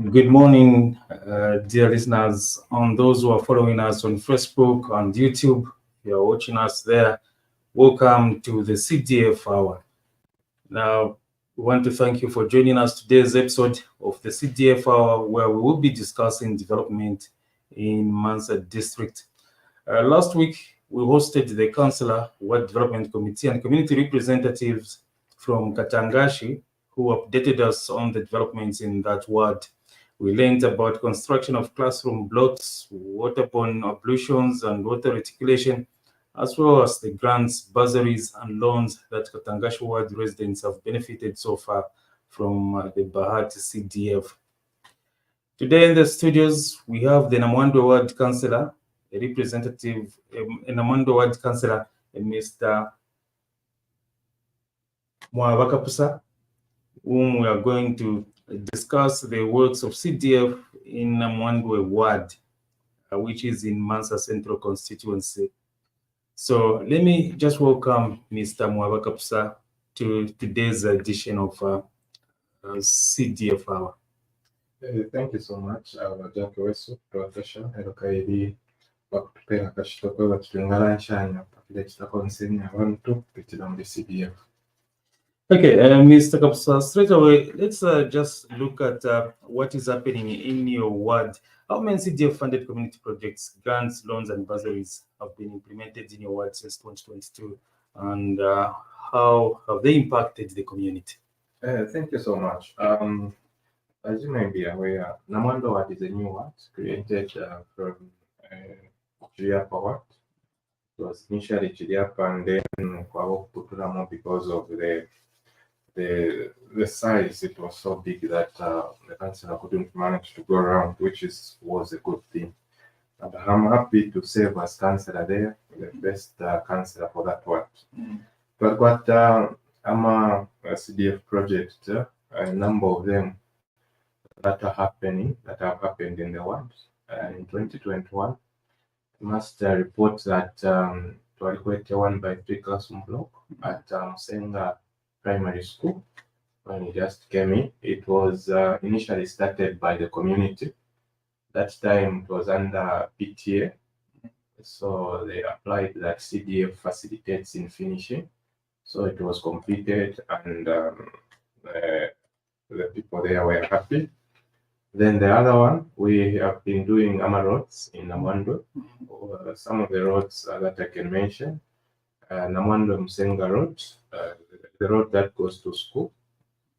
Good morning, dear listeners, on those who are following us on Facebook and YouTube. If you are watching us there, welcome to the Cdf Hour. Now, we want to thank you for joining us today's episode of the Cdf Hour, where we will be discussing development in Mansa District. Last week, we hosted the Councillor, Ward Development Committee, and community representatives from Katangashi, who updated us on the developments in that ward. We learned about construction of classroom blocks, waterborne ablutions, and water reticulation, as well as the grants, bursaries, and loans that Katangashi ward residents have benefited so far from the Bahati CDF. Today in the studios, we have the Namwando Ward Councillor, a representative, Namwando Ward Councillor, Mr. Mwabakapusa, whom we are going to discuss the works of CDF in Namwandwe Ward, which is in Mansa Central constituency. So let me just welcome Mr. Mwabakapusa to today's edition of CDF Hour. Thank you so much. Jack Wesu, Professor, Elokaidi, Bakupera Kashitoko, Batungala, Shana, Pakita Consing, I want to put it on the CDF. Okay, Mr. Kapsa, straight away, let's just look at what is happening in your ward. How many CDF-funded community projects, grants, loans, and bursaries have been implemented in your ward since 2022, and how have they impacted the community? Thank you so much. As you may be aware, Namwando Ward is a new ward created from Cdf Hour. It was initially Cdf and then Kwao Puturamo because of the size. It was so big that the councillor couldn't manage to go around, which was a good thing. And I'm happy to serve as councillor there, the best councillor for that ward. But what I'm a CDF project, a number of them that have happened in the ward. In 2021, I must report that Twalikwete 1x3 classroom block at Senga Primary School. When it just came in, it was initially started by the community. That time it was under PTA, so they applied that CDF facilitates in finishing. So it was completed, and the people there were happy. Then the other one, we have been doing AMA roads in Namwando. Some of the roads that I can mention, Namwando Msenga Road, the road that goes to school.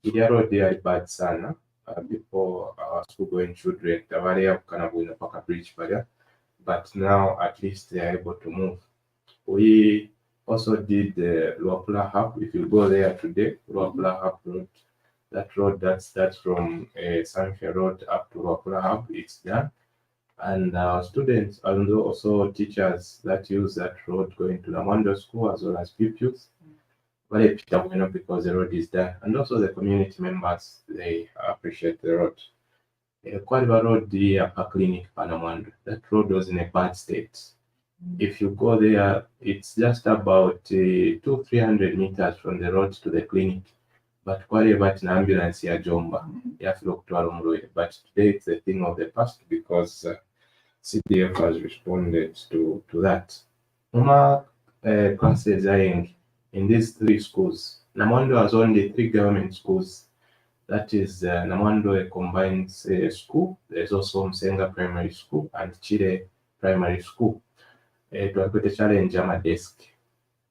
Iliya road there bad sana, before our school going children, Tavalia Kanabuina Paka Bridge barrier, but now at least they are able to move. We also did the Luapula Hub. If you go there today, Luapula Hub Road, that road that starts from Sanfia Road up to Luapula Hub, it's done. And our students and also teachers that use that road going to Namwando School, as well as pupils, very because the road is done. And also the community members, they appreciate the road. Kwaliba Road, the clinic Panamwando, that road was in a bad state. If you go there, it's just about 200-300 meters from the road to the clinic. But Kwaliba an ambulance here, Jomba, you have to look to Alumroy. But today it's a thing of the past because CDF has responded to that. Uma classes are in these three schools. Namwando has only 3 government schools. That is Namwando a combined school. There's also Msenga Primary School and Chile Primary School. It was a challenge on my desk.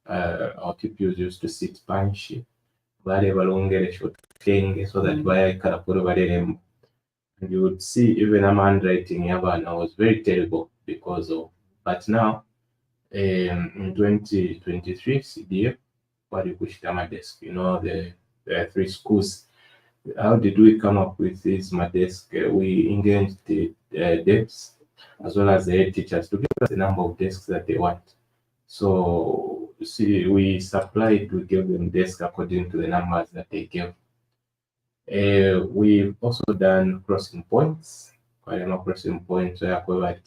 Our pupils used to sit panshi. Very balongere short thing so that by Karapuro Varem. And you would see even a handwriting Yavana was very terrible because of. But now, in 2023, CDF, what you pushed on my desk, the 3 schools. How did we come up with this my desk? We engaged the devs as well as the head teachers to give us the number of desks that they want. So we gave them desks according to the numbers that they gave. We've also done crossing points. Crossing points bridge.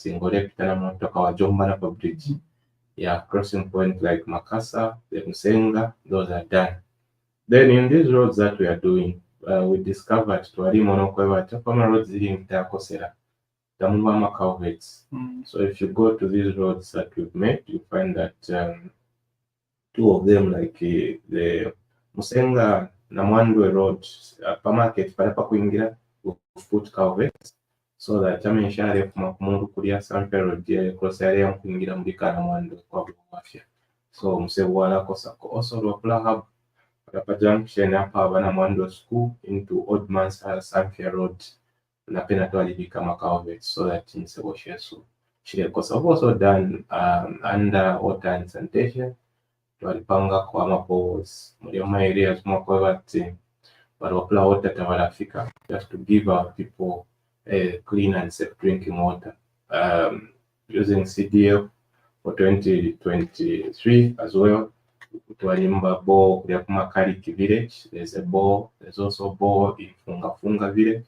Yeah, crossing points like Makasa, the Msenga, those are done. Then in these roads that we are doing, we discovered twalimu n'okwebata former roads ziri ntakosera tamuvama culverts. So if you go to these roads that we've made, you find that two of them, like the Musenga Namwandwe road, supermarket pale pakuingira, we've put culverts so that amenshale kumundu kulia Sampe road cross area kuingira mulika Namwandwe kwa Bwafya. So musebwala kosako also Lwapula hub Papa junction apa Namwandwe school into Old Mansa Sampe road na pena twalibika culverts so that musebwashe so Chilekosa. We've also done under water and sanitation. Twalipanga kwa mapos muri areas mwako bati Lwapula water tabarafika just to give our people clean and safe drinking water using Cdf for 2023 as well. Twalimba bore kulia Kumakaliki village. There's a bore. There's also a bore in Funga village.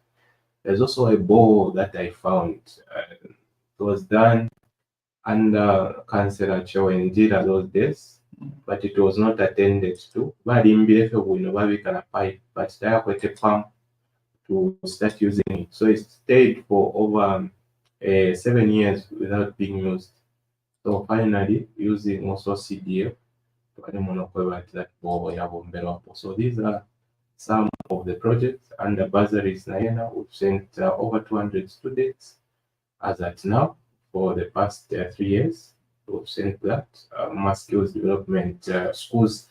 There's also a bore that I found. It was done under Councillor Chowendira those days, but it was not attended to. Balimbire fe bwino babikala pipe, but tayakwete pump to start using it. So it stayed for over 7 years without being used. So finally, using also CDF, that so these are some of the projects under bursaries. Nayena, we've sent over 200 students as at now for the past 3 years. We've sent that mass skills development schools.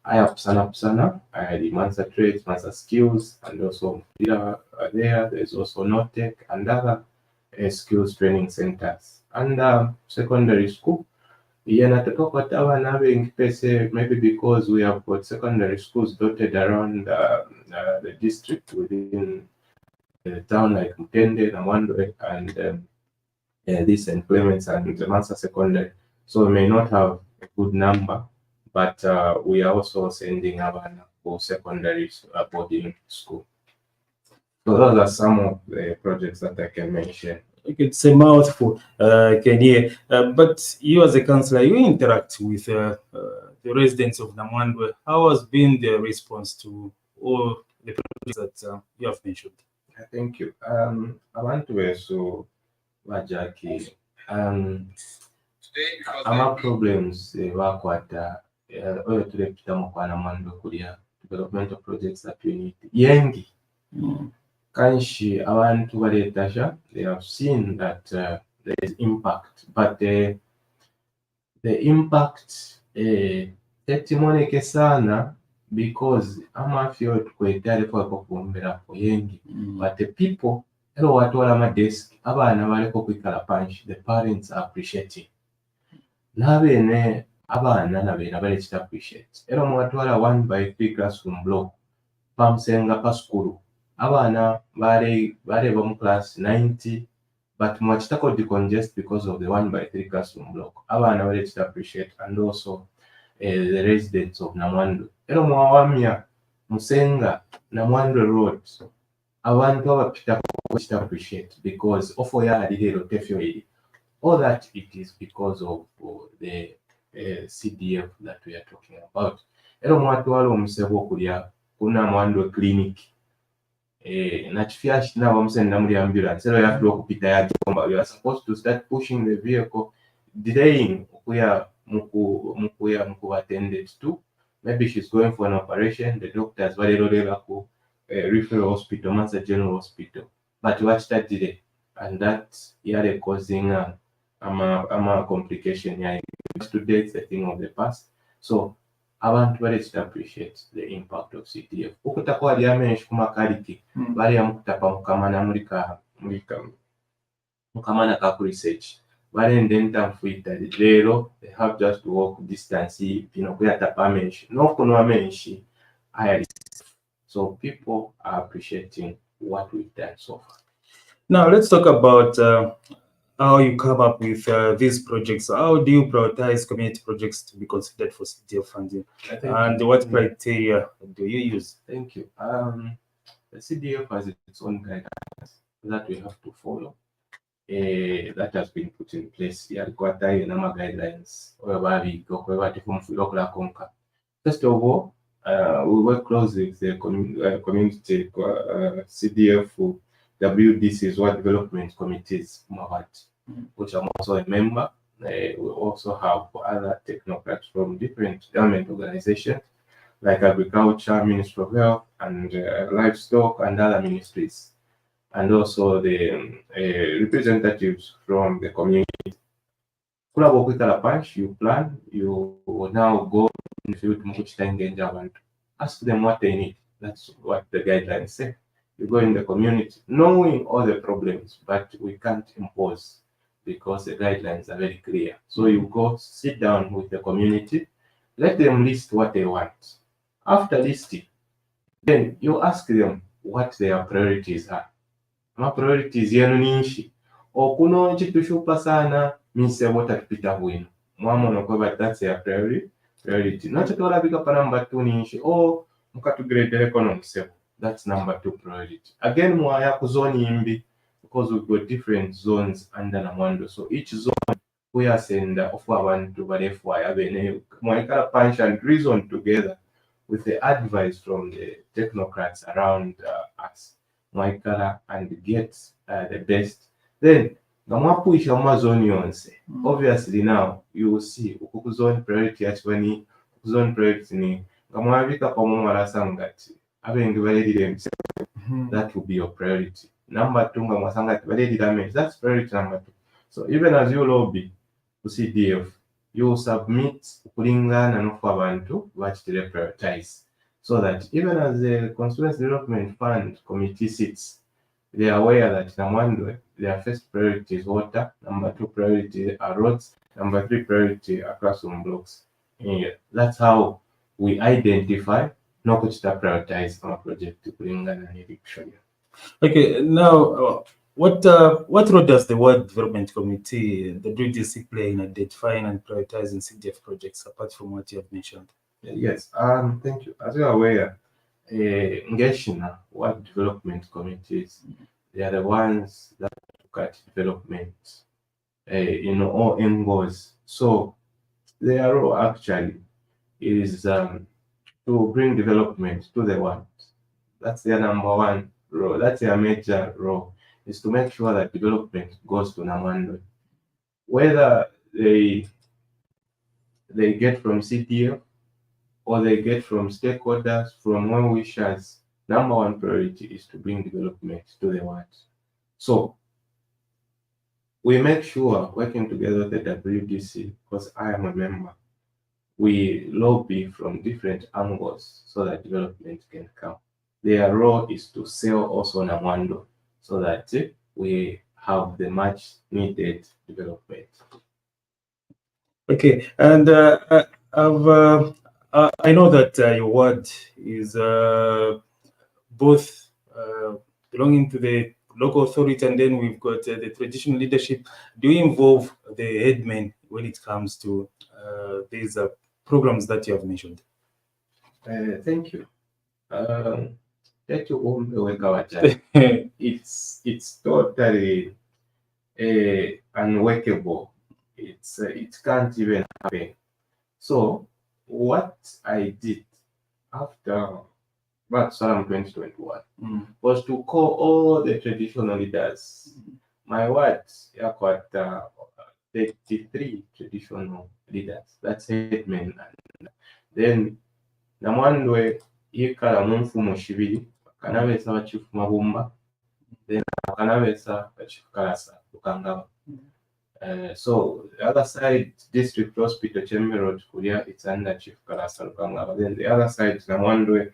I have Pusana, the Mansa Trades, Mansa Skills, and also there. There's also Notec and other skills training centers. And secondary school, maybe because we have got secondary schools dotted around the district within the town like Mutende, Namwandwe, and these employments and the Mansa Secondary. So we may not have a good number, but we are also sending Abana for secondary boarding school. So those are some of the projects that I can mention. It's a mouthful, Kenya. But you as a councillor, you interact with the residents of Namwandwe. How has been their response to all the projects that you have mentioned? Thank you. I want to also Wajaki. Our problems bakwata oyo tulepitamu kwa Namwandwe kulia developmental projects that we need yengi kanshi abantu baletasha. They have seen that there is impact, but the impact tetimoneke sana because amafyo tukwetale kwa kufumbira ko yengi, but the people ero watu wala madesk abana baleko kwikala punch, the parents are appreciating nabene abana nabera balekita appreciate ero mwatwala 1/3 classroom block pamusenga paskulu abana bareba mu class 90 but mwachitako decongest because of the 1/3 classroom block. Abana balekita appreciate, and also the residents of Namwandwe ero mwawamya Musenga Namwandwe road abantu abapita ko appreciate because ofo ya lero tefyo iri. All that it is because of the CDF that we are talking about. Ero mwatwala omusebo kulia kuna Namwandwe clinic nachifyashi na bamusenda muri ambulance ero yafuwa okupita ya jomba. We are supposed to start pushing the vehicle, delaying muku attended to. Maybe she's going for an operation, the doctors balelolera ku referral hospital, Mansa General Hospital, but watch that delay, and that yale causing a complication. Yeah, today's a thing of the past. So abantu balekita appreciate the impact of CDF. Okutakwa lyamenshi Kumakaliki bali yamukutapa mukamana mukamana ka research balende ntamfuita lero they have just to walk distance kuyatapa menshi nokunwa menshi ayali. So people are appreciating what we've done so far. Now let's talk about how you come up with these projects. How do you prioritize community projects to be considered for CDF funding? And what criteria do you use? Thank you. The CDF has its own guidelines that we have to follow. That has been put in place. Guidelines. First of all, we work closely with the community CDF WDCs, what development committees, which I'm also a member. We also have other technocrats from different government organizations like Agriculture, Ministry of Health, and Livestock, and other ministries, and also the representatives from the community. You plan, you now go in the field, ask them what they need. That's what the guidelines say. You go in the community knowing all the problems, but we can't impose because the guidelines are very clear. So you go sit down with the community, let them list what they want. After listing, then you ask them what their priorities are. My priorities yenu ninshi. Okuno chitushupa sana misebo tatupita bwino. Mwama onokweba that's their priority. Nachatola bika pa number 2 ninshi. Mukatugrade musebo. That's number 2 priority. Again, mwaya ku zone imbi because we've got different zones under Namwando. So each zone we are send of one to FY abene mwaikala punch and reason together with the advice from the technocrats around us. Mwaikala and get the best. Then ngamwapuisha mwa zone yonse. Obviously now you will see ukuku zone priority actually zone priority ni ngamwabika pa mwarasa ngati abengi balirire that will be your priority. Number 2 ngamwasanga balirire damage, that's priority number 2. So even as you lobby to CDF, you submit kulingana n'ofu abantu bakitire prioritize, so that even as the Constituency Development Fund committee sits, they are aware that Namwandwe, their first priority is water, number 2 priority are roads, number 3 priority are classroom blocks. That's how we identify n'okuchita prioritize our project kulingana n'election. Okay, now what role does the Ward Development Committee, the WDC, play in identifying and prioritizing CDF projects apart from what you have mentioned? Yes, thank you. As you are aware, Ngeshina, Ward Development Committees, they are the ones that look at development, all angles. So their role actually is to bring development to the world. That's their number 1 role. That's their major role, is to make sure that development goes to Namwando. Whether they get from CDF or they get from stakeholders, from well-wishers, number 1 priority is to bring development to the world. So we make sure, working together with the WDC, because I am a member, we lobby from different angles so that development can come. Their role is to sell also Namwando so that we have the much needed development. Okay, and I know that your ward is both belonging to the local authority, and then we've got the traditional leadership. Do you involve the headmen when it comes to these programs that you have mentioned? Thank you. It's totally unworkable. It can't even happen. So what I did after Salam 2021 was to call all the traditional leaders. My words are quite 33 traditional leaders. That's headmen. Then Namwandwe yekala mu nfumo shibiri kanabesa bachifu mabumba, then kanabesa bachifu kalasa ukangaba. So the other side, district hospital Chembe Road Kuria, it's under Chief Kalasa Lukangaba. Then the other side, Namwandwe,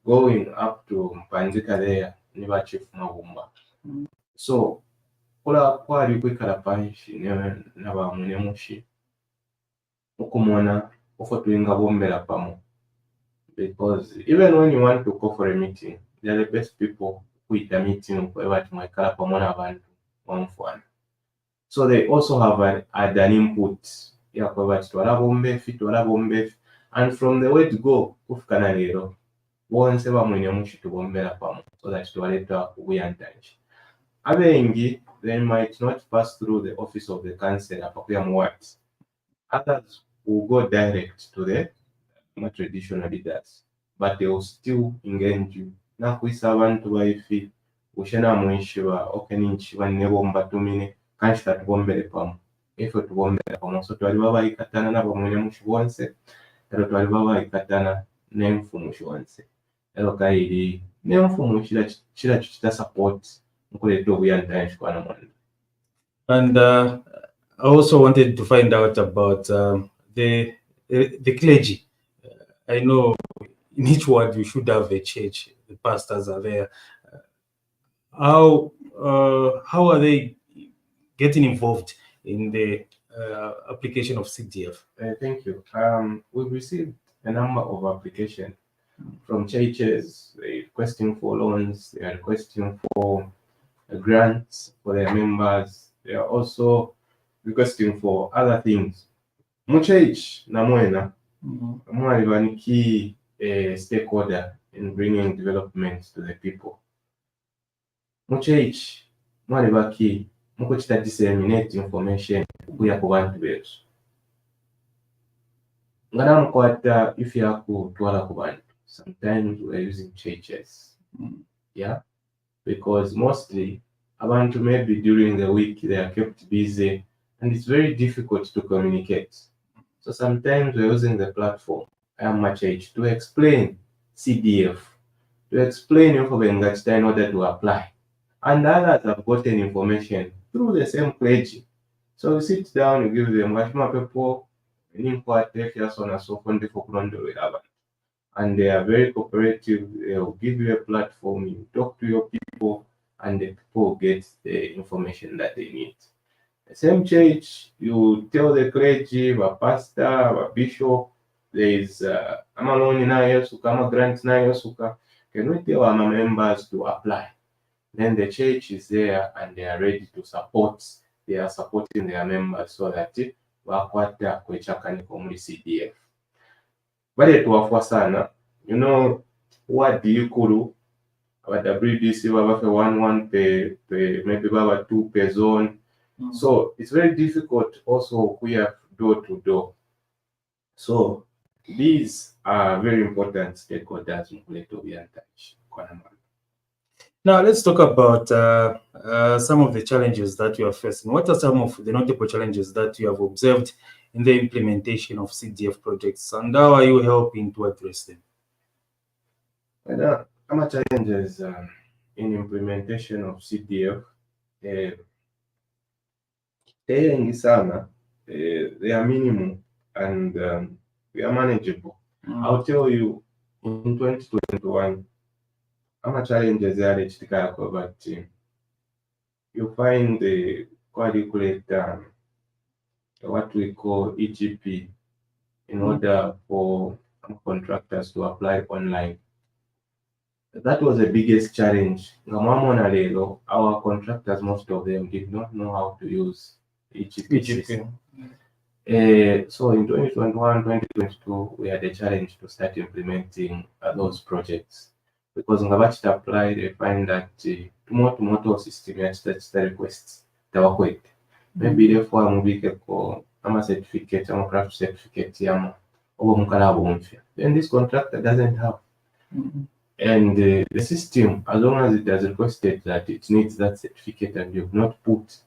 going up to Mpanjika there, Niba Chief Mabumba. So kula kwali kwikala panshi naba munemushi ukumona ofo tuinga bombela pamo. Because even when you want to go for a meeting, they are the best people with the meeting so they also have an input. And from the way to go, so that Abengi, they might not pass through the office of the councillor. Others will go direct to the more traditional leaders. but they will still engage you. Nakuyisa abantu baifi ushena mwishiwa okeninchiwa nebo mbatumine kanshi katubombere pamu ifo tubombere pamu so twali babayikatana nabo mwene mushibonse ero twali babayikatana n'enfumu shonse ero kairi n'enfumu kira kita support nkuleeta obuyantani kwana mwanda. And I also wanted to find out about the clergy. I know in each ward you should have a church. The pastors are there. How are they getting involved in the application of CDF? Thank you. We've received a number of applications from churches requesting for loans. They are requesting for grants for their members. They are also requesting for other things. Muchurch namwena mwaliba ni key stakeholder in bringing development to the people. Muchurch mwaliba key mukuchita disseminate information kuya ku bantu betu. Ngana mukwata if yakutwala ku bantu. Sometimes we are using churches. Yeah, because mostly abantu maybe during the week they are kept busy and it's very difficult to communicate. So sometimes we're using the platform church to explain CDF, to explain information in order to apply. And others have gotten information through the same clergy. So we sit down, we give them Washma people, and they are very cooperative. They will give you a platform, you talk to your people, and the people get the information that they need. The same church, you tell the clergy, the pastor, the bishop, there is amaloni nayo suka, ama grant nayo suka. Can we tell our members to apply? Then the church is there and they are ready to support. They are supporting their members so that wakwata kwechakani komuli CDF. Bale tuwafwa sana, you know, what do you kuru? Our WDC baba fe 1 per maybe baba 2 per zone. So it's very difficult also we have door to door. So these are very important stakeholders in to be in touch. Now let's talk about some of the challenges that you are facing. What are some of the notable challenges that you have observed in the implementation of CDF projects, and how are you helping to address them? Some challenges in implementation of CDF. They are minimum and they are manageable. I'll tell you, in 2021, challenges are but you find the quadriculate what we call EGP in order for contractors to apply online. That was the biggest challenge. Our contractors, most of them did not know how to use EGP. So in 2021, 2022, we had a challenge to start implementing those projects. Because in the apply, they find that tomorrow system has the requests. Maybe therefore I'm a certificate, I'm a craft certificate, then this contractor doesn't have. And the system, as long as it has requested that it needs that certificate and you've not put,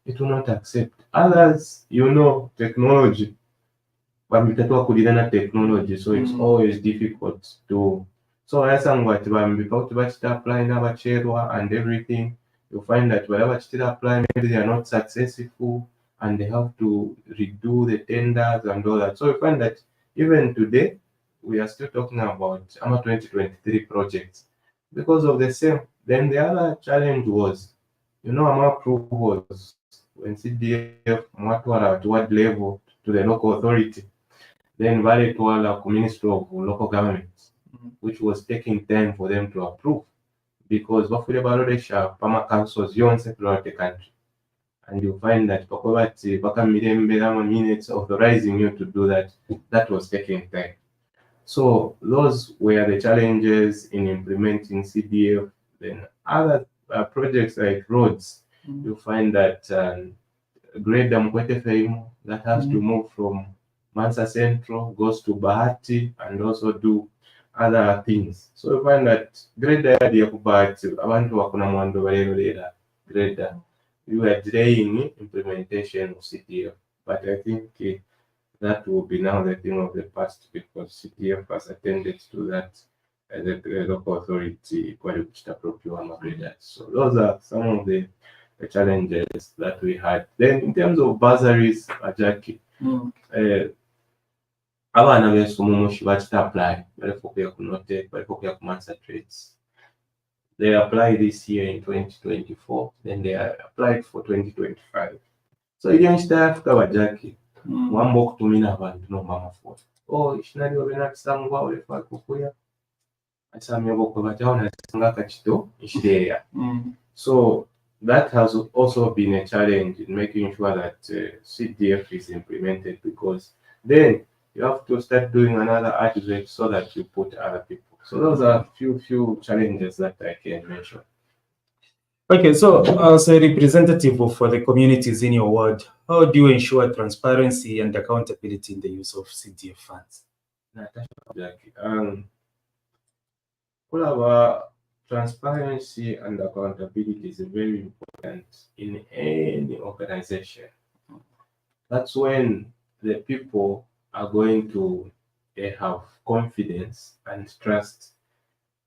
it will not accept. Others, you know, technology, but we technology, so it's always difficult to. So as I'm going to apply and everything, you find that wherever you apply, maybe they are not successful and they have to redo the tenders and all that. So you find that even today, we are still talking about 2023 projects because of the same. Then the other challenge was, you know, approvals when CDF at what level to the local authority, then valid to our Ministry of Local Government, which was taking time for them to approve because Pama councils throughout the country. And you find that minutes authorizing you to do that, that was taking time. So those were the challenges in implementing CDF. Then other projects like roads, you find that Great Mkwete Feimu that has to move from Mansa Central, goes to Bahati, and also do other things. So we find that great idea but abantu bakuna mwando balero great. You are delaying implementation of CDF, but I think that will be now the thing of the past because CDF has attended to that as a local authority procure. So those are some of the challenges that we had. Then in terms of bursaries, Jackie, abaana b'ensoma omushi apply balifokera ku note balifokera ku master trades. They applied this year in 2024, then they applied for 2025. So iri nkitayafika bajaki wamba okutumira abantu nomamafoni ekinaliwo benakisangwa olefa kukuya asamya bokwe batyawo nasanga akakito nkireya. So that has also been a challenge in making sure that CDF is implemented because then you have to start doing another artifact so that you put other people. So those are few challenges that I can mention. Okay, so as a representative for the communities in your ward, how do you ensure transparency and accountability in the use of CDF funds? Transparency and accountability is very important in any organization. That's when the people are going to have confidence and trust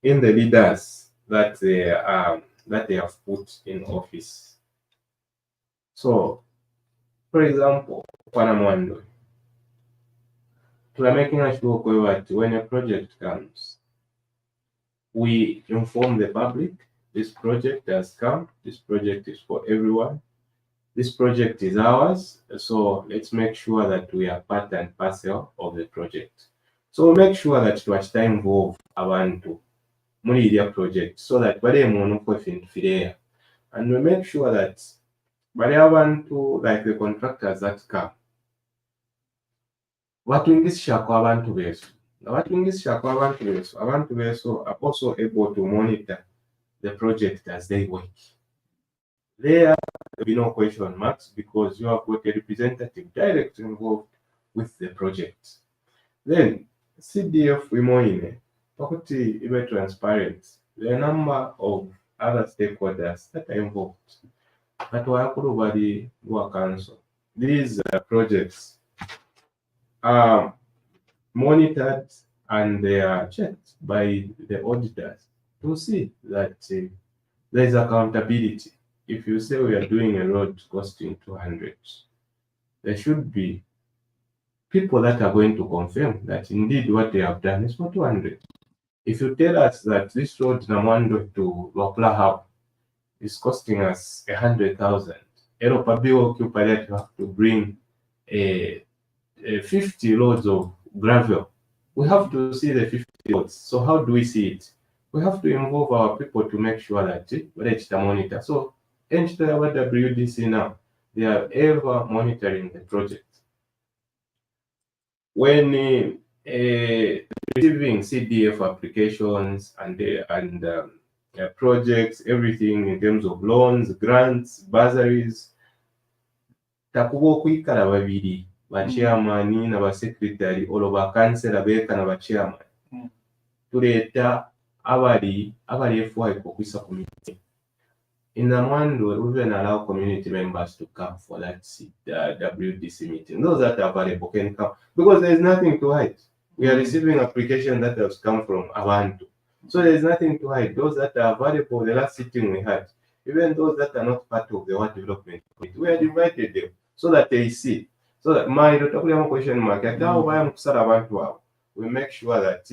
in the leaders that they have put in office. So, for example, Panamwando, we are making sure that when a project comes, we inform the public, this project has come, this project is for everyone, this project is ours, so let's make sure that we are part and parcel of the project. So make sure that you are involved abantu muri iriya project so that bari umuntu uko finfirea, and we make sure that bari abantu like the contractors that come batwingisha kwa abantu besu. Abantu besu are also able to monitor the project as they work. There will be no question marks because you have got a representative directly involved with the project. Then CDF Wimoine, faculty be transparent. There are a number of other stakeholders that are involved. But everybody work council. These projects are monitored and they are checked by the auditors to see that there is accountability. If you say we are doing a road costing 200, there should be people that are going to confirm that indeed what they have done is for 200. If you tell us that this road Namwando to Waplaha is costing us 100,000, you have to bring 50 loads of gravel. We have to see the 50 loads. So how do we see it? We have to involve our people to make sure that we monitor. So WDC now, they are ever monitoring the project. When receiving CDF applications and projects, everything in terms of loans, grants, bursaries, takuba okwikala babiri bachairman na basecretary olo bakansela beka na bachairman tuleeta abali FY kukwisa community. In Namwando, we even allow community members to come for that WDC meeting. Those that are available can come because there is nothing to hide. We are receiving application that has come from Abantu. So there is nothing to hide. Those that are available, the last sitting we had, even those that are not part of the World Development Committee, we had invited them so that they see. So that my question mark, we make sure that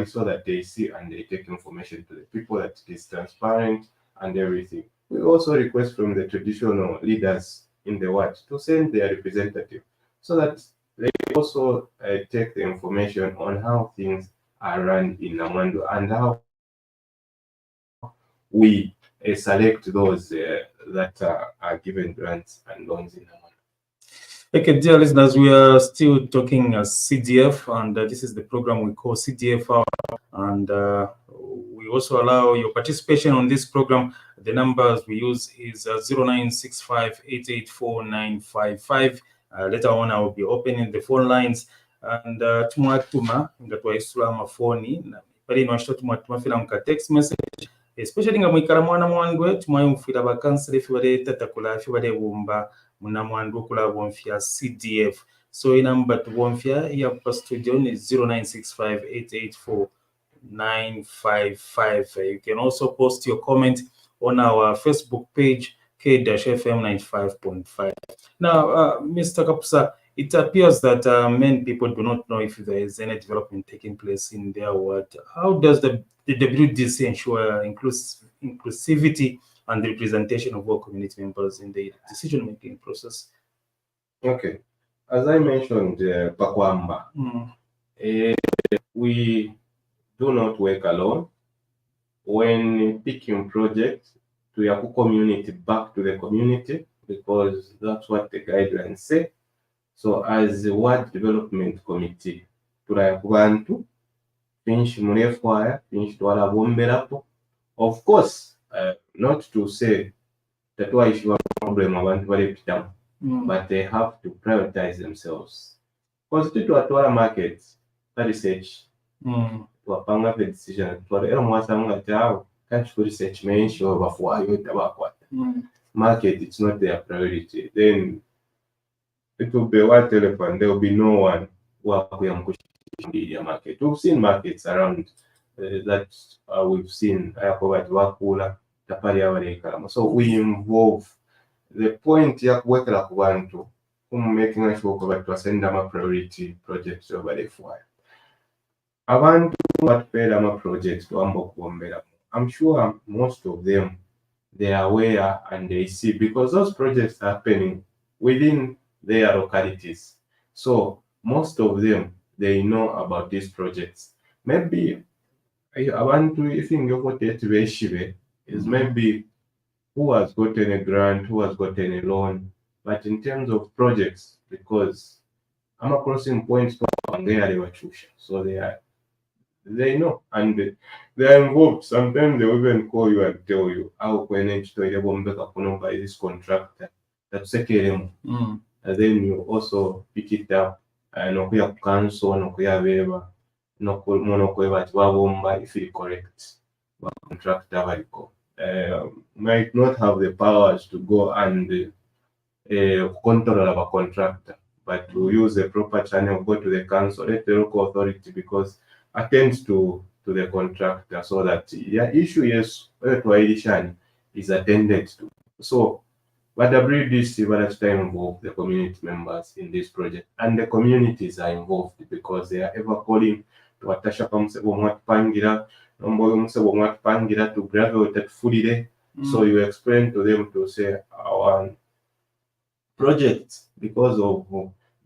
so that they see and they take information to the people that it is transparent and everything. We also request from the traditional leaders in the world to send their representative so that they also take the information on how things are run in Namwando and how we select those that are given grants and loans in Namwando. Okay, dear listeners, we are still talking CDF, and this is the program we call Cdf Hour, and we also allow your participation on this program. The numbers we use is 0965-884-955. Later on, I will be opening the phone lines and tumwatuma nga twayisula amafoni bali nwashito tumwatuma fila muka text message especially nga mwikala mwana mwandwe tumwayumfira bakansere ife bale tatakula ife bale bumba muna mwandwe kula bonfya CDF. So inamba tubonfya ya pa studio ni 0965884955. You can also post your comment on our Facebook page K-FM 95.5. Now, Mr. Kapusa, it appears that many people do not know if there is any development taking place in their ward. How does the WDC ensure inclusivity and the representation of all community members in the decision-making process? Okay. As I mentioned, Pakwamba, we do not work alone. When picking projects, to Yaku community back to the community, because that's what the guidelines say. So as the ward development committee, turayakubantu finish mulefwaya finish twala bomberapo. Of course, not to say that why issue problem abantu balepitamu, but they have to prioritize themselves. Because twala market research twapanga the decision twala mwasanga tawo catch research menshi obafwayo tabakwata market, it's not their priority. Then it will be one telephone, there will be no one who are media market. We've seen markets around that we've seen so we involve the point ya kuwekera ku bantu making sure that twasenda ama priority projects over the fire abantu batupera ama projects twamba okubombera. I'm sure most of them they are aware and they see, because those projects are happening within their localities. So most of them, they know about these projects. Maybe abantu is maybe who has gotten a grant, who has gotten a loan, but in terms of projects, because I'm a crossing points, so they know and they are involved. Sometimes they even call you and tell you how when by this contractor that's second, and then you also pick it up and okuya cancel okuya beba no if you correct contractor might not have the powers to go and control our contractor, but to use a proper channel, go to the council, let the local authority because attend to the contractor so that the issue is attended to. So but WDC by that time involve the community members in this project, and the communities are involved because they are ever calling to Atasha Pangira, to gravel that fully. So you explain to them to say our project, because of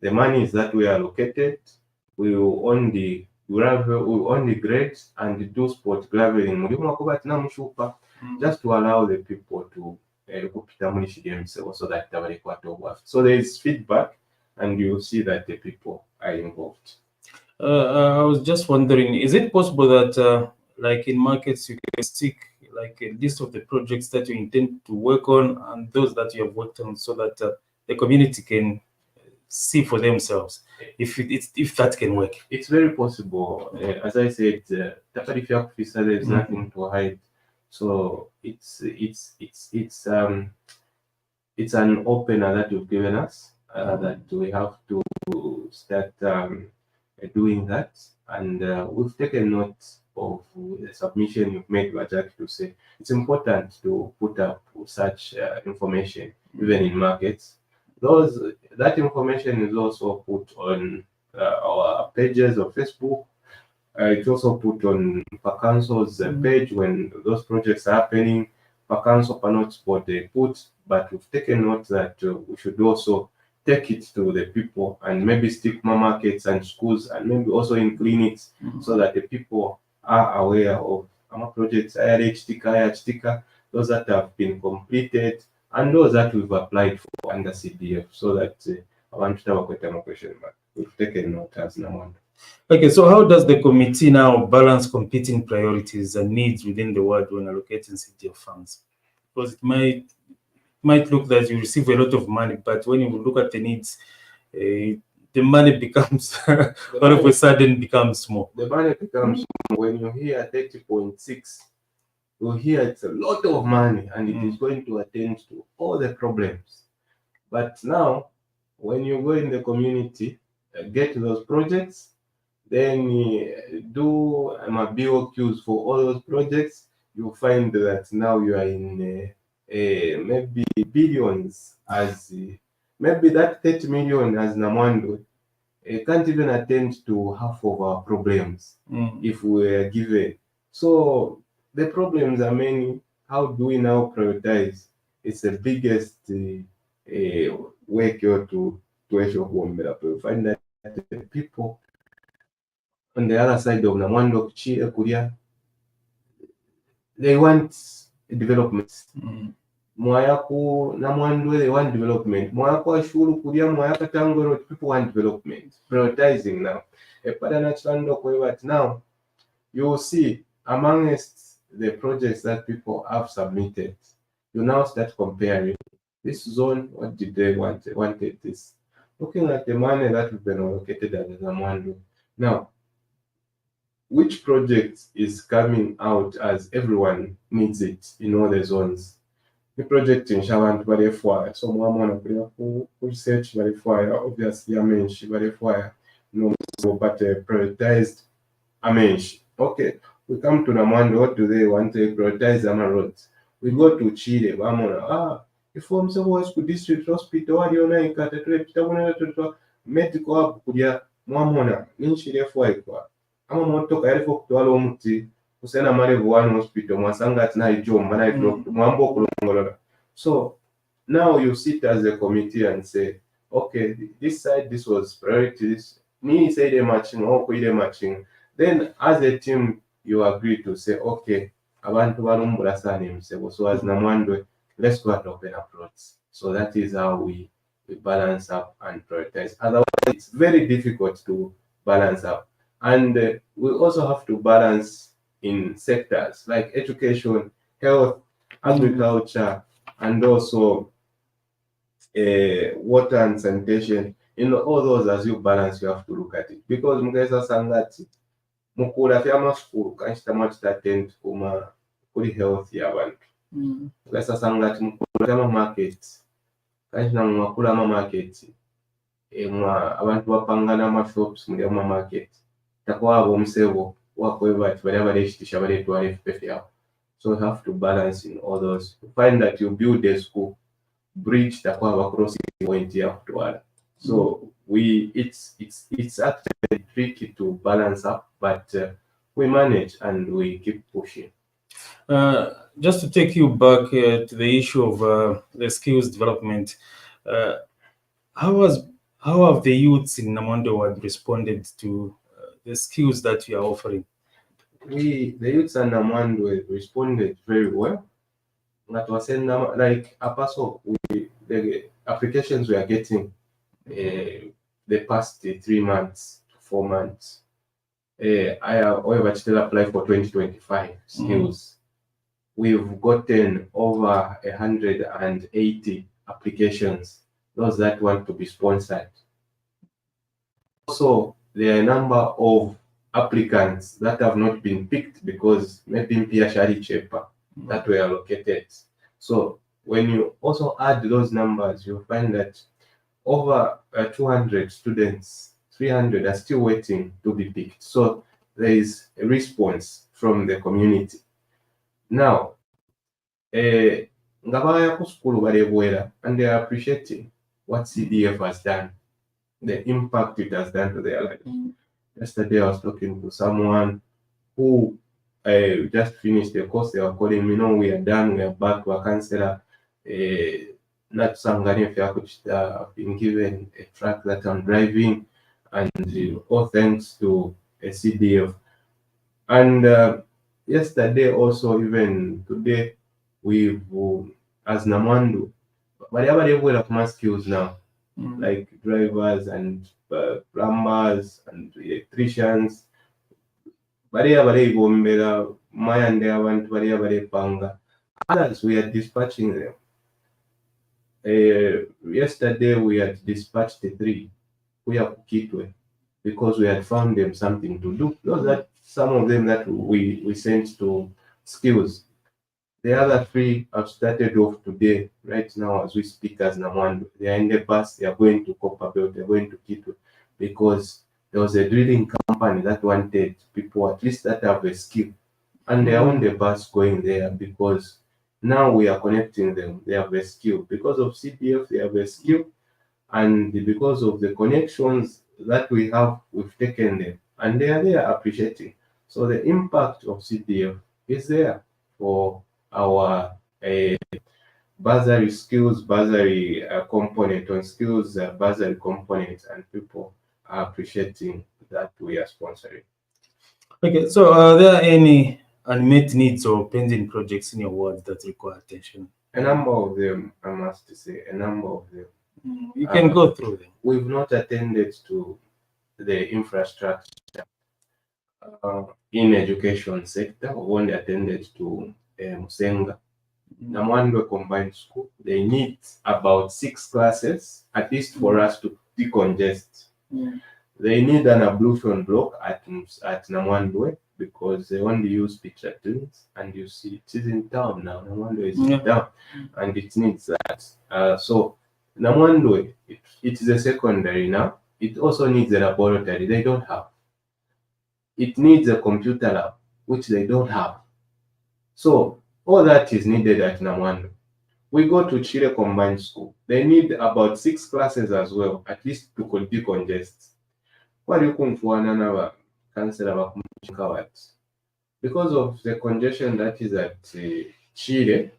the monies that we allocated, we will only gravel, we will only grade and do spot graveling just to allow the people to so that so there is feedback and you see that the people are involved. I was just wondering, is it possible that like in markets you can stick like a list of the projects that you intend to work on and those that you have worked on, so that the community can see for themselves if that can work? It's very possible. As I said, there is nothing to hide. So it's an opener that you've given us that we have to start doing that, and we've taken note of the submission you've made, Bajak, to say it's important to put up such information even in markets. That information is also put on our pages of Facebook. It's also put on Pacanso's page when those projects are happening. Pacanso cannot spot they put, but we've taken note that we should also take it to the people and maybe stick more markets and schools and maybe also in clinics so that the people are aware of our projects, IHTICA, those that have been completed and those that we've applied for under CDF, so that I want to have a question, but we've taken note as Namanda. Okay, so how does the committee now balance competing priorities and needs within the ward when allocating CDF funds? Because it might look that you receive a lot of money, but when you look at the needs, the money becomes all of a sudden becomes small. The money becomes when you hear 30.6, you hear it's a lot of money and it is going to attend to all the problems. But now, when you go in the community, get those projects, then do BOQs for all those projects, you find that now you are in maybe billions, as maybe that 30 million as Namwando can't even attend to half of our problems if we were given. So the problems are many. How do we now prioritize? It's the biggest work to we find that the people on the other side of Namwando, Korea, they want development. Mwayaku Namwando, they want development. Mwayaku Ashuru Korea, Mwayaka Tangoro, people want development. Prioritizing now. But now, you will see amongst the projects that people have submitted, you now start comparing. This zone, what did they want? They wanted this. Looking at the money that we've been allocated at Namwando. Now, which project is coming out as everyone needs it in all the zones? The project in Shawan Barefire, so one who research Barefire, obviously Amenshi Barefire, no, but prioritized Amenshi. Okay, we come to Namwando, what do they want to prioritize roads? We go to Chile, Bamona, if I'm so school district hospital, what do you know? Medical hub, Kudia, Mamona, Ninchile Foika. Amamotoka yariko kutwala omuti kusena marevu one hospital mwasanga tina ijomba na mwambo kulongolola. So now you sit as a committee and say, okay, this side, this was priorities. Me say the matching, or the matching. Then as a team, you agree to say, okay, abantu balumbula sana emisebo. So as Namwando, let's go and open up roads. So that is how we balance up and prioritize. Otherwise, it's very difficult to balance up. And we also have to balance in sectors like education, health, agriculture, and also water and sanitation. All those, as you balance, you have to look at it. Because Mugesa Sangati, Mukura Fiama School, Kanchitamat attend kuri health yabantu. Mugesa Sangati, Mukura Fiama market, Kanchina Mukura market, abantu bapangana amashops muri ama market. So you have to balance in all those. You find that you build a school, bridge the crossing point here afterward. So it's actually tricky to balance up, but we manage and we keep pushing. Just to take you back to the issue of the skills development, how have the youths in Namwando responded to the skills that you are offering? The youths in Namwando responded very well. That was like a person, the applications we are getting the past 3 months, 4 months. I have still applied for 2025 skills. We've gotten over 180 applications, those that want to be sponsored. Also, there are a number of applicants that have not been picked because maybe in Piashari Chepa that were allocated. So when you also add those numbers, you'll find that over 200 students, 300 are still waiting to be picked. So there is a response from the community. Now, Ngabaya Kuskulu Barewera, and they are appreciating what CDF has done, the impact it has done to their life. Yesterday, I was talking to someone who just finished the course. They were calling me, no, we are done, we are back to a counselor. Not Sangani Fiakuchita, I've been given a truck that I'm driving, and all thanks to a CDF. And yesterday, also, even today, we've, as Namwando, but they have more skills now, like drivers and plumbers and electricians. Others, we are dispatching them. Yesterday, we had dispatched 3, kuya kukitwe because we had found them something to do. Those that some of them that we sent to skills. The other three have started off today, right now as we speak as Namwando. They are in the bus, they are going to Copperbelt, they are going to Kitwe because there was a drilling company that wanted people at least that have a skill. And they are on the bus going there because now we are connecting them. They have a skill. Because of CDF, they have a skill. And because of the connections that we have, we've taken them. And they are there appreciating. So the impact of CDF is there for our bursary skills, bursary component on skills, bursary component, and people are appreciating that we are sponsoring. Okay, so are there any unmet needs or pending projects in your ward that require attention? A number of them, I must say, a number of them. You can go through them. We've not attended to the infrastructure in education sector. We only attended to Musenga. Namwandwe Combined School. They need about 6 classes, at least for us to decongest. They need an ablution block at Namwandwe because they only use picture tunes, and you see it is in town now. Namwandwe is in town, and it needs that. So Namwandwe, it is a secondary now. It also needs a laboratory. They don't have. It needs a computer lab, which they don't have. So all that is needed at Namwandwe. We go to Chile Combined School. They need about 6 classes as well, at least to decongest. What you kumfuana councillor bakumchika. Because of the congestion that is at Chile,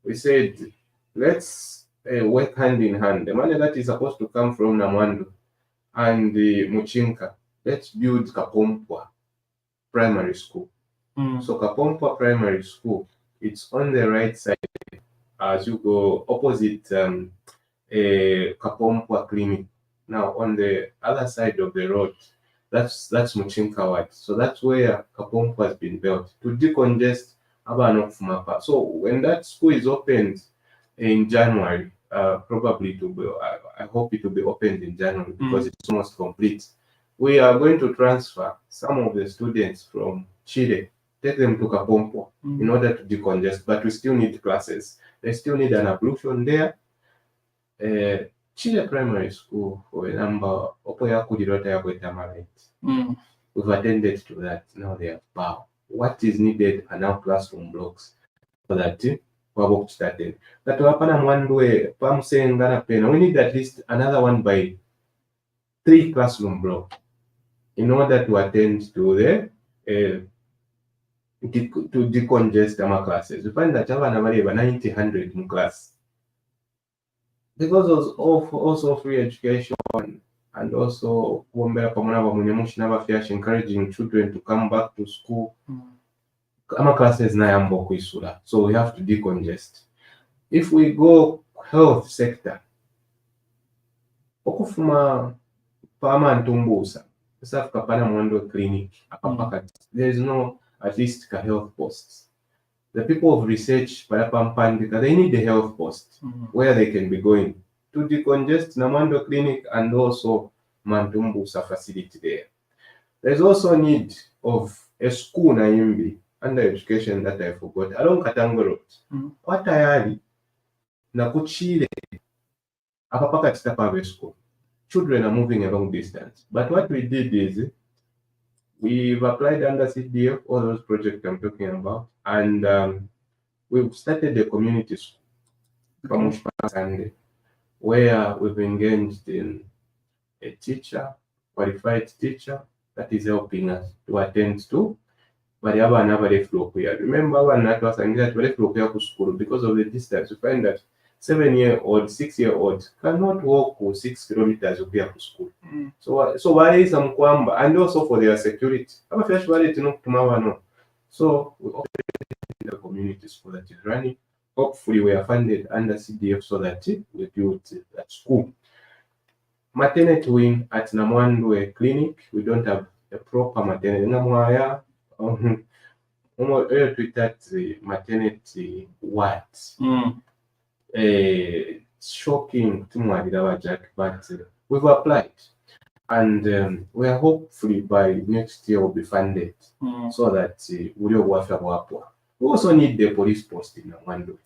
we said let's work hand in hand. The money that is supposed to come from Namwandwe and Muchinka, let's build Kapompwa Primary School. So Kapompwa Primary School, it's on the right side as you go opposite Kapompwa Clinic. Now on the other side of the road, that's Muchinka Ward. So that's where Kapompwa has been built to decongest Abanokfumapa. So when that school is opened in January, probably to be, I hope it will be opened in January because it's almost complete. We are going to transfer some of the students from Chile, take them to Kapompwa in order to decongest, but we still need classes. They still need an ablution there. Chile Primary School, for a number, we've attended to that. Now they have power. What is needed are now classroom blocks for that team. That we need at least another one by 3 classroom blocks in order to attend to the to decongest our classes. We find that Java Navareva 90-100 in class. Because of also free education and also encouraging children to come back to school. Our classes na so we have to decongest. If we go health sector, okufuma pama ntumbusa kapana Mwando clinic there is no at least health posts. The people of research, they need the health post where they can be going to decongest Namwando Clinic and also Mantumbusa facility there. There's also need of a school Naimbi under education that I forgot along Katango Road. What I na kuchile apapaka Titapave school. Children are moving a long distance. But what we did is we've applied under CDF, all those projects I'm talking about, and we've started a community school from Sunday, where we've engaged in a teacher, qualified teacher, that is helping us to attend to. But remember, because of the distance, we find that 7-year-old, 6-year-old cannot walk 6 kilometers to school. So why is some kwamba, and also for their security. So we opened the community school that is running. Hopefully we are funded under CDF so that we build that school. Maternity wing at Namwandwe Clinic, we don't have a proper maternity. Namwaya, the maternity what? Shocking to my but we've applied. And we are hopefully by next year will be funded so that buli obwafa bwapwa. We also need the police post in Namwando.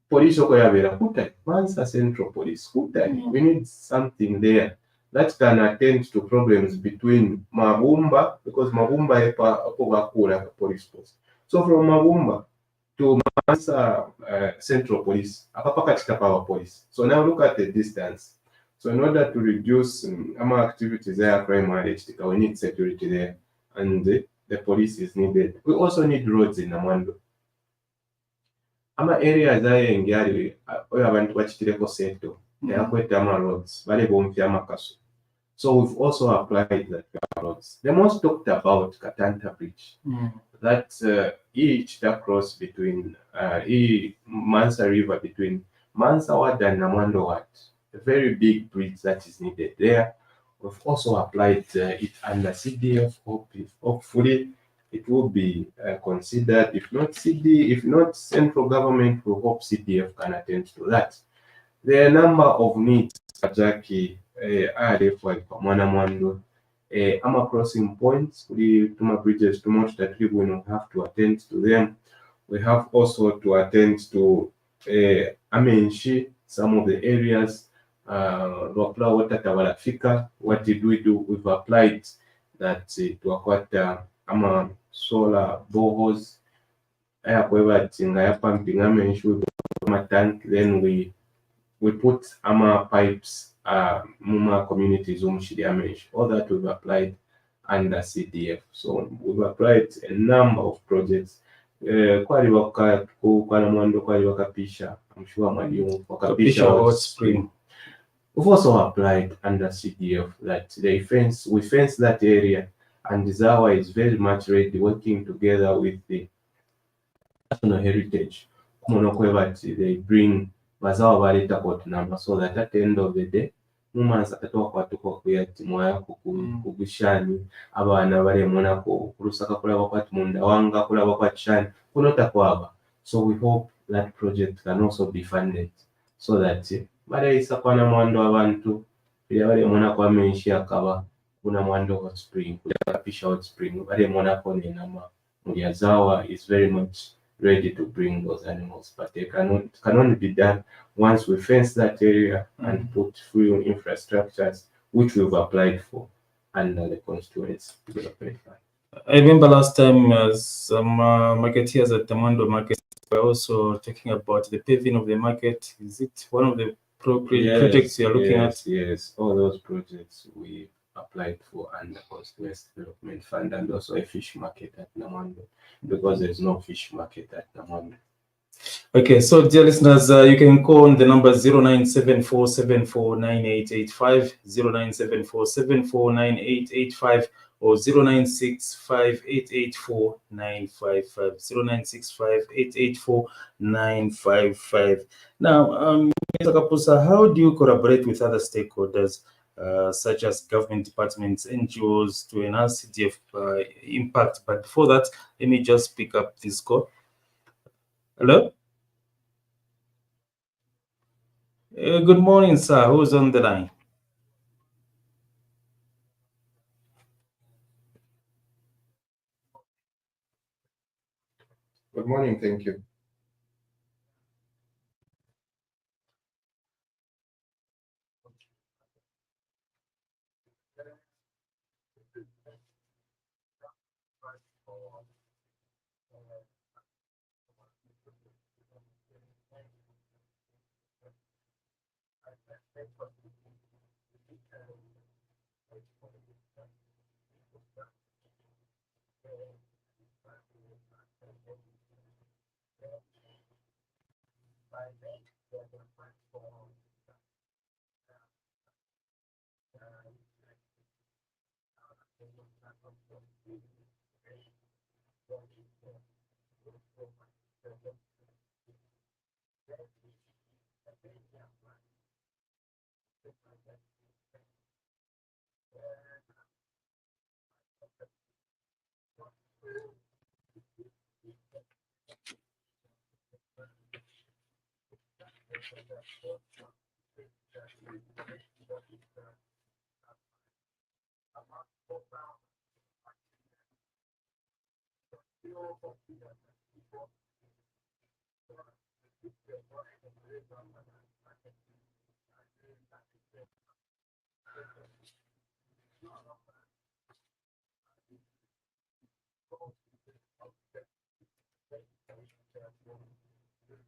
Police okoyabera Kutai, Mansa Central Police, Kutai. We need something there that can attend to problems between Mabumba, because Mabumba is a police post. So from Mabumba to Mansa Central Police, Apapaka Power Police. So now look at the distance. So in order to reduce our activities there, crime rate, we need security there, and the police is needed. We also need roads in Namwando. Ama areas ayengi ali oyo abantu bakitireko setto yakweta ama roads bale bompya amakaso. So we've also applied that roads. The most talked about Katanta Bridge. That each cross between Mansa River between Mansa Ward and Namwando Ward. A very big bridge that is needed there. We've also applied it under CDF. Hopefully it will be considered. If not central government, we hope CDF can attend to that. There are a number of needs, Jackie, RF, Mwanamwando, Ama crossing points, Tuma bridges, Tuma that we will have to attend to them. We have also to attend to Amenshi, some of the areas, Lwapula Water Tawarafika. What did we do? We've applied that to Akwata Ama solar boreholes. However, Tinga pumping Amenshi with a tank, then we put AMA pipes, Muma communities, all that we've applied under CDF. So we've applied a number of projects. Kwali Wakapisha, I'm sure Wakapisha Hot Spring. We've also applied under CDF that we fence that area, and Zawa is very much ready, working together with the national heritage. They bring bazawa baleta court number so that at the end of the day mumanza tatokwatuka kuyatimu kugishani abana balemonako kulusaka kulaba kwati munda wanga kulaba kwa chani kunota kwaba. So we hope that project can also be funded so that baleyisa kwa Namwando abantu balemonako amenshi akaba kuna Namwando Hot Spring Kapisha Hot Spring balemonako nenama Zawa is very much ready to bring those animals, but they can only be done once we fence that area and put full infrastructures, which we've applied for under the constituency development fund. I remember last time some marketeers at the Namwando market were also talking about the paving of the market. Is it one of the projects you are looking at? Yes, all those projects we applied for under constituency development fund, and also a fish market at Namwando, because there's no fish market at Namwando. Okay, so dear listeners, you can call on the number 0974749885, 0974749885, or 0965884955, 0965884955. Now, Mr. Kapusa, how do you collaborate with other stakeholders, such as government departments, NGOs, to enhance CDF impact? But before that, let me just pick up this call. Hello? Good morning, sir. Who's on the line? Good morning, thank you.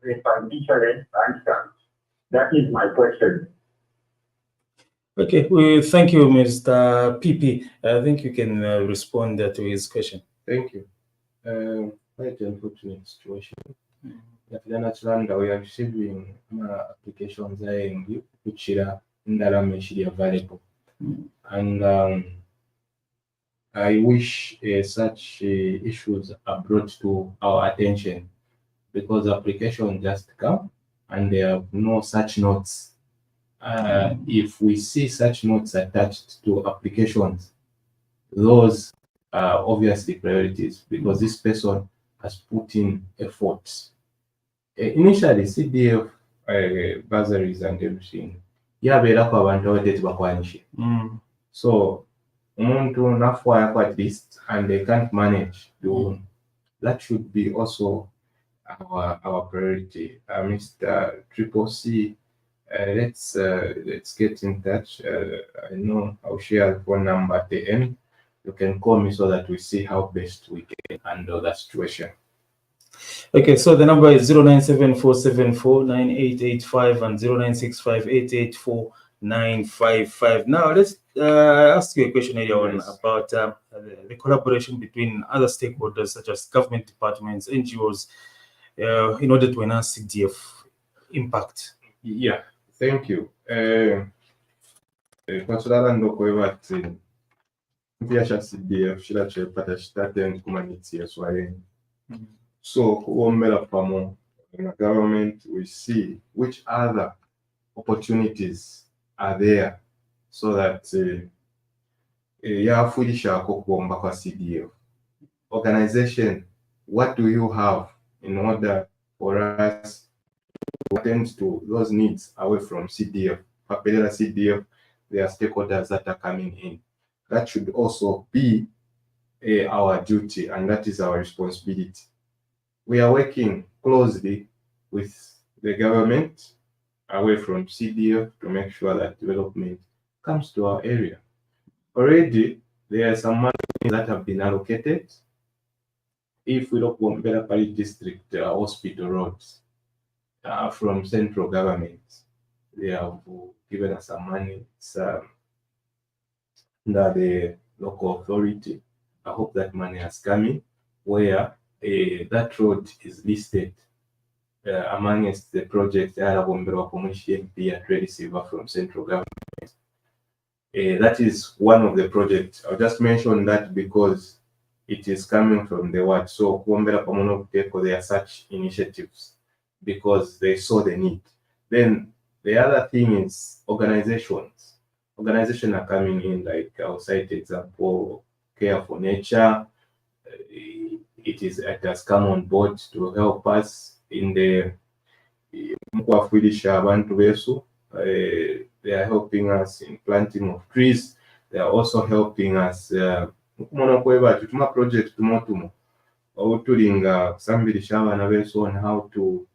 If I'm different, that is my question. Okay, we thank you, Mr. PP. I think you can respond to his question. Thank you. Quite unfortunate situation. Naturanda, we are receiving applications which are available. And I wish such issues are brought to our attention, because applications just come and there are no such notes. If we see such notes attached to applications, those are obviously priorities, because this person has put in effort. Initially, CDF bursaries and everything, yabeerako abantu abadde tebakwanishye. So umuntu nafwayako at least and they can't manage to, that should be also our priority. Mr. Triple C, let's get in touch. I know I'll share the phone number at the end. You can call me so that we see how best we can handle that situation. Okay, so the number is 0974749885 and 0965884955. Now let's ask you a question earlier on about the collaboration between other stakeholders such as government departments, NGOs, in order to enhance CDF impact. Yeah, thank you. Kwatulala ndokweva ati mpya cha CDF shira chepata chitate kumanyitsi yeswaye. So kuombela pamo in the government, we see which other opportunities are there so that yafulisha kuomba kwa CDF organization. What do you have in order for us to attend to those needs away from CDF? Papelera CDF, there are stakeholders that are coming in. That should also be our duty, and that is our responsibility. We are working closely with the government away from CDF to make sure that development comes to our area. Already, there are some money that have been allocated. If we look at Bela Pali District hospital roads from central government, they have given us some money. It's under the local authority. I hope that money has come in, where that road is listed amongst the projects that are receiver from central government. That is one of the projects. I'll just mention that because it is coming from the word. So there are such initiatives because they saw the need. Then the other thing is organizations. Organizations are coming in, like I'll cite example, Care for Nature. It has come on board to help us in the they are helping us in planting of trees. They are also helping us project on how to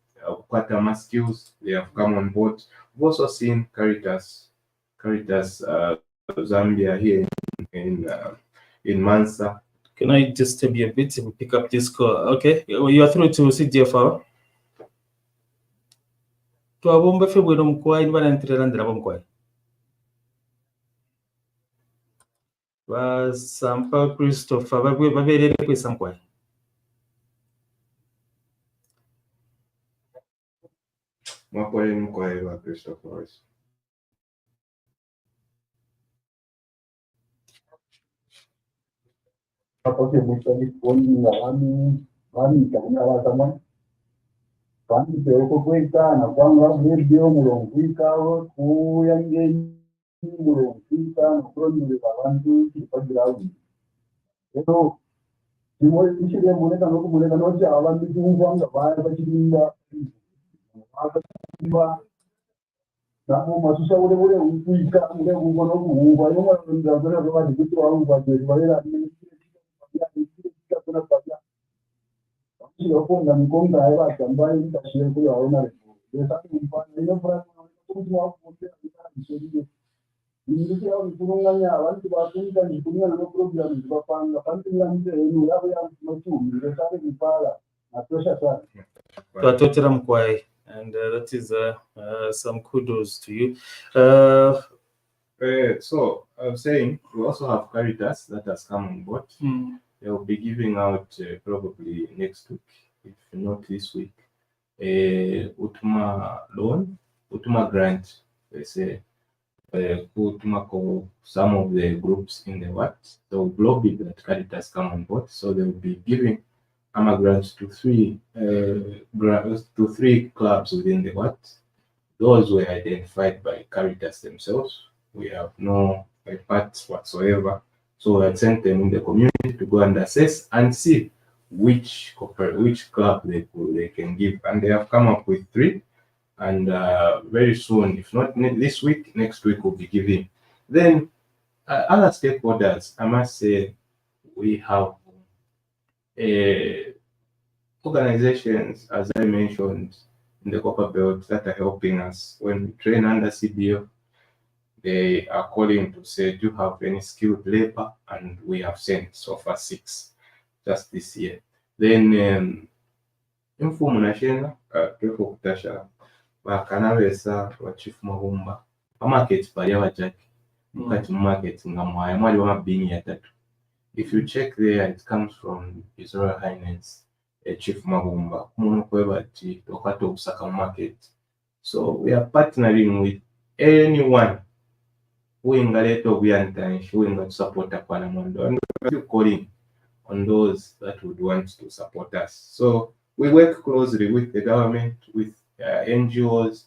quatama skills. They have come on board. We've also seen Caritas Zambia here in Mansa. Can I just be a bit and pick up this call? Okay, you are through to Cdf Hour. To abomba febwe mkwai ndibana ntirelandira bomkwai. Basampa Christopher baberere kwesa mkwai. Mwakwai mkwai wa Christopher. Apa sih bisa disponi kami kala sama kami peko kuita na kwanga video mulongwika ku yange mulongwika no krono abantu kipagira. Eso dimo ishire moneka no cha abantu kumvanga baya bachirinda nabo masusa ule ukuika ule kuona kuhuba yoma ndio ndio kwa kitu wangu kwa hiyo wale kuna pata sio kwa mkonga haya ambayo nitashia kwa aona leo sasa mfano ile fara kwa kutia historia ndio au kununganya abantu bakunga ni kunya na program zibapanga kandi ngambe enu yabo ya mtu ndio sasa kipala natosha sana Twatotera mkwai, and that is some kudos to you. So I'm saying we also have Caritas that has come on board. They will be giving out probably next week, if not this week, Utuma loan, Utuma grant. They say Utuma call some of the groups in the what. So globally that Caritas come on board. So they will be giving grants to three clubs within the what. Those were identified by Caritas themselves. We have no parts whatsoever. So we have sent them in the community to go and assess and see which club they can give. And they have come up with 3. And very soon, if not this week, next week we'll be giving. Then other stakeholders, I must say, we have organizations, as I mentioned, in the Copper Belt that are helping us. When we train under CDF, they are calling to say, do you have any skilled labor? And we have sent so far 6 just this year. Then Informu Nashena, Kefo Kutasha, Bakanawesa, wa Chief Mahumba, market pali abajaki, mukati market nga mwaya mwali wa mabini ya 3. If you check there, it comes from His Royal Highness Chief Mahumba, kumuntu kwebati tokato okusaka market. So we are partnering with anyone who ingaleta obuyantanishi, who inga support Namwandu, and we're calling on those that would want to support us. So we work closely with the government, with NGOs,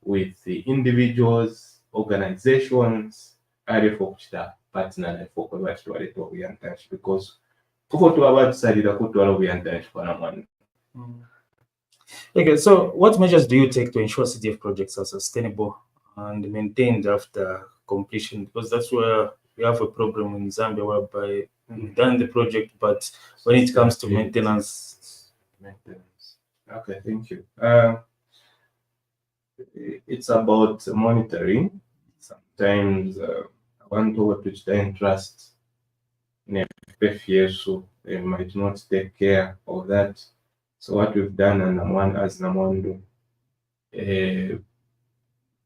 with the individuals, organizations, partner for because Okay, so what measures do you take to ensure CDF projects are sustainable and maintained after completion? Because that's where we have a problem in Zambia whereby we've done the project, but when it comes to maintenance. Okay, thank you. It's about monitoring. Sometimes one to which they trust in a so they might not take care of that. So what we've done as Namwandu,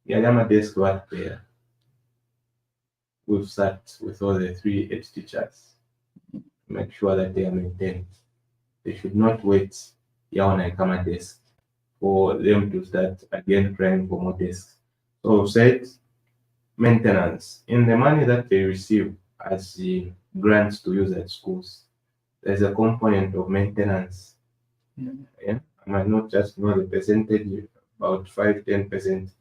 Yama desk work there. We've sat with all the 3 head teachers to make sure that they are maintained. They should not wait Yawana Kama desk for them to start again trying for more desks. So we've said maintenance. In the money that they receive as the grants to use at schools, there's a component of maintenance. Yeah? I might not just know the percentage, about 5-10%,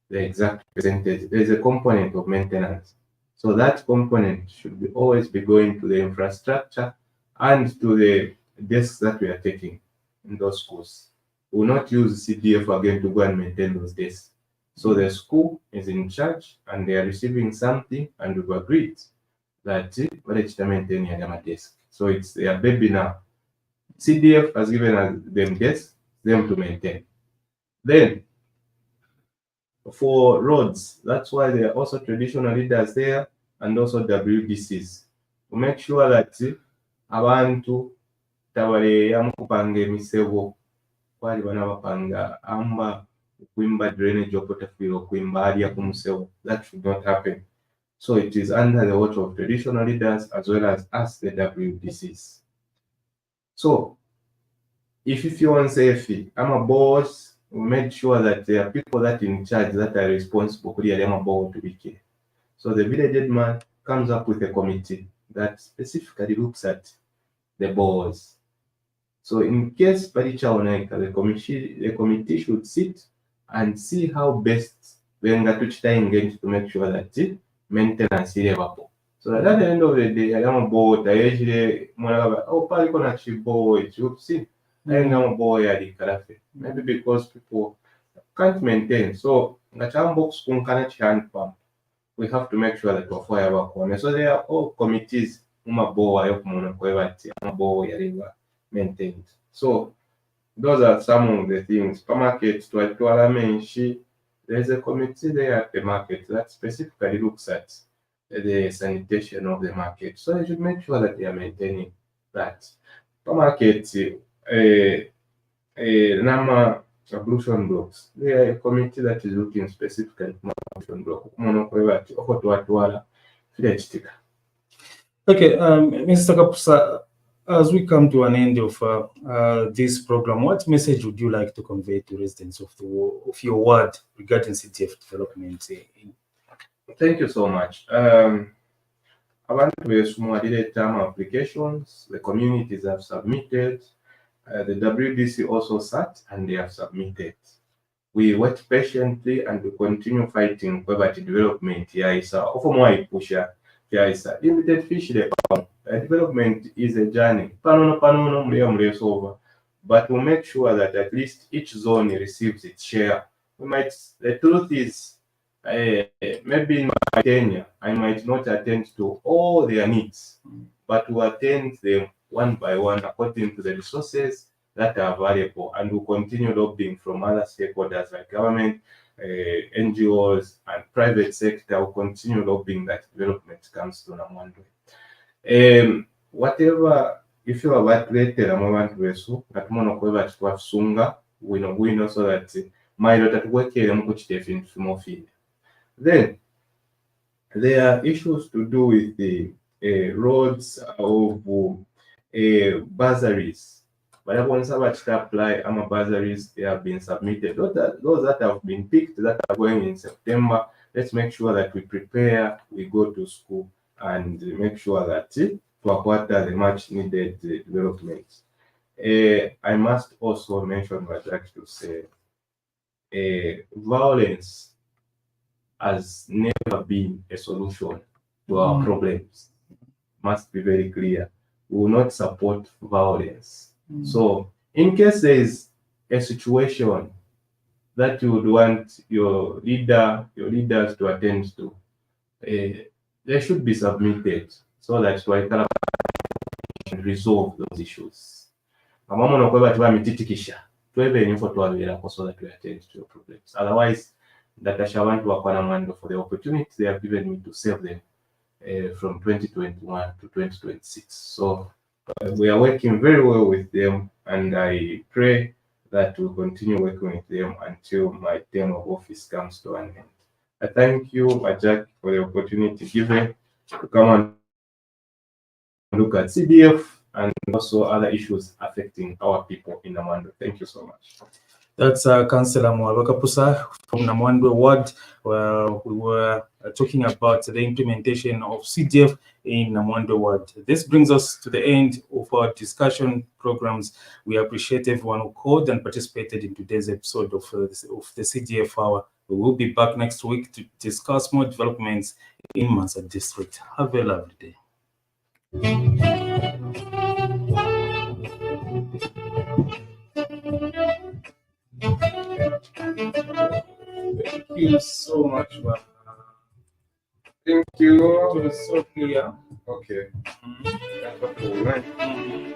the exact percentage. There's a component of maintenance. So that component should always be going to the infrastructure and to the desks that we are taking in those schools. We will not use CDF again to go and maintain those desks. So the school is in charge and they are receiving something, and we've agreed that we maintain the desk. So it's their baby now. CDF has given them desks, them to maintain. Then for roads, that's why there are also traditional leaders there and also WBCs. To make sure that abantu tabaleyamu kupanga emisebo kwali bana bapanga amba kuimba drainage okutafiro kuimba alia kumusebo. That should not happen. So it is under the watch of traditional leaders as well as us, the WBCs. So if you want safety, I'm a boss, we make sure that there are people that are in charge that are responsible for the board to be care. So the village headman comes up with a committee that specifically looks at the boards. So in case the committee should sit and see how best then to engage to make sure that the maintenance is level. So at the end of the day, I am a board, I usually you've seen. Maybe because people can't maintain. So nga chambox kunkana hand pump, we have to make sure that wafuaya bakone. So there are all committees mumabowa yokumuntu kwebati amabowa yaliwa maintained. So those are some of the things. Supermarket twatwala menshi, there's a committee there at the market that specifically looks at the sanitation of the market. So they should make sure that they are maintaining that. Supermarket nama ablution blocks, there are a committee that is looking specifically at ablution block. Okay, Mr. Kapusa, as we come to an end of this program, what message would you like to convey to residents of your ward regarding CDF development? Thank you so much. Abantu beesumwadire term applications, the communities have submitted, the WDC also sat and they have submitted. We wait patiently and we continue fighting poverty development. Yaisa, offer pusha. Yaisa, limited fish development is a journey. Panono, over. But we'll make sure that at least each zone receives its share. The truth is, maybe in my tenure, I might not attend to all their needs, but we'll attend them one by one according to the resources that are available, and we'll continue lobbying from other stakeholders like government, NGOs, and private sector. Will continue lobbying that development comes to Namwandwe. Whatever, if you are created a moment wesu, that mono kweba chitwa sunga, we know so that my daughter work here in more field. Then there are issues to do with the roads of bursaries. But once I apply, bursaries, they have been submitted. Those that have been picked, that are going in September, let's make sure that we prepare, we go to school, and make sure that to acquire the much needed development. I must also mention what I'd like to say. Violence has never been a solution to our problems. Must be very clear. We will not support violence. So, in case there is a situation that you would want your leaders to attend to, they should be submitted so that we can resolve those issues. So that we attend to your problems. Otherwise, that I shall want to acquire for the opportunity they have given me to serve them from 2021 to 2026. So we are working very well with them, and I pray that we'll continue working with them until my term of office comes to an end. I thank you, Ajak, for the opportunity given to come and look at CDF and also other issues affecting our people in Namwandwe. Thank you so much. That's Councillor Mwabakapusa from Namwandwe Ward, where we were talking about the implementation of CDF in Namwandwe Ward. This brings us to the end of our discussion programs. We appreciate everyone who called and participated in today's episode of the Cdf Hour. We will be back next week to discuss more developments in Mansa District. Have a lovely day. Thank you so much. Thank you. It was so clear. Okay. Mm-hmm.